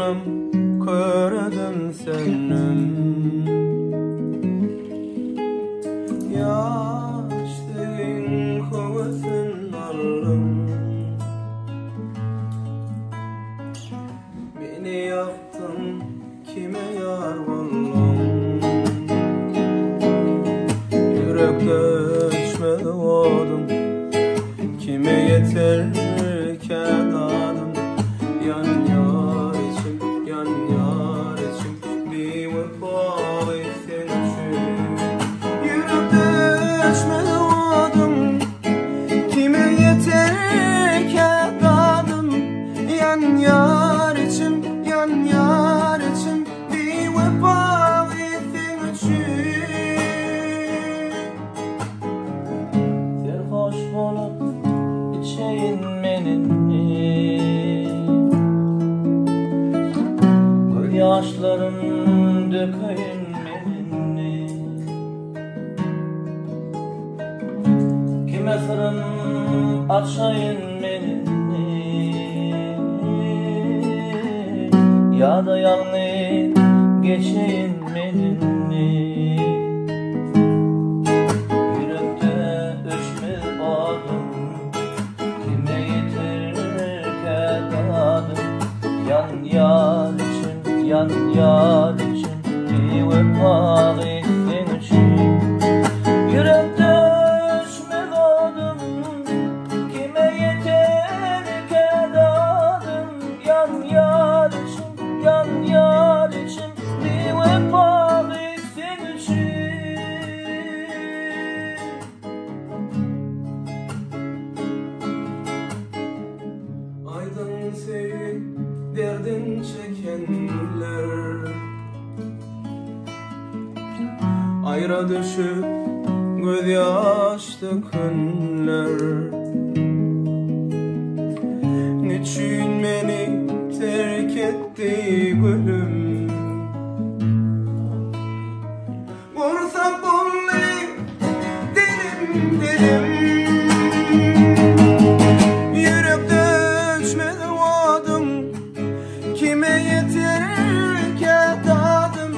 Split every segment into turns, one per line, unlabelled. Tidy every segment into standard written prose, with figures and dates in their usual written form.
canım köredim senin. Yaştın kuvvetin alım, beni yaptın kime yar oldum. Yürekte içmedi oldum, kime yeter ki dadım. Yan yar içim, yan yar içim, bir vefalı sen için. Yürekte içmedi oldum, kime yeter ki dadım. Yan yar içim, yan yar içim, bir vefalı sen için. Serhoş olup içeyin menini, göz yaşlarım dökeyim menini. Kime sırrım açayın menini, ya da yalnız geçeyin menini. Yürekte öçmez adım, kime yeter ki dadım. Yan yar için, yan yar için, bir vefalı sen için. Yürekte öçmez adım, kime yeter ki dadım. Yan yar için, yan yar için, bir vefalı sen için. Aydın sevip derdin çekenler, ayra düşüp göz yaş dökünler. Niçin beni terk etti gülüm? Vursa bunu dilim dilim. Yürekte ölçmedi vadım, kime yeter ki dadım.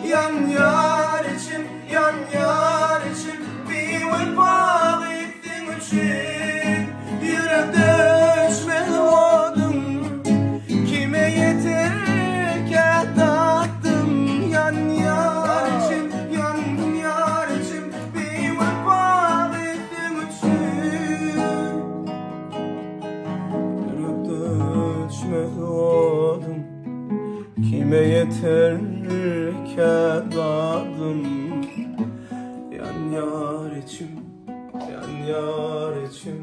Yan yar içim, yan yar içim, bir vefalı ettin için. Yürekte ölçmedi vadım, kime yeter ki dadım. Yan yar içim, yan yar içim, bir vefalı ettin için. Yürekte ölçmedi vadım, kime yeter ki dadım. Yan yar içim, yan yar içim,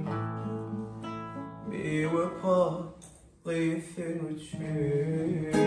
bir vefalı sen için.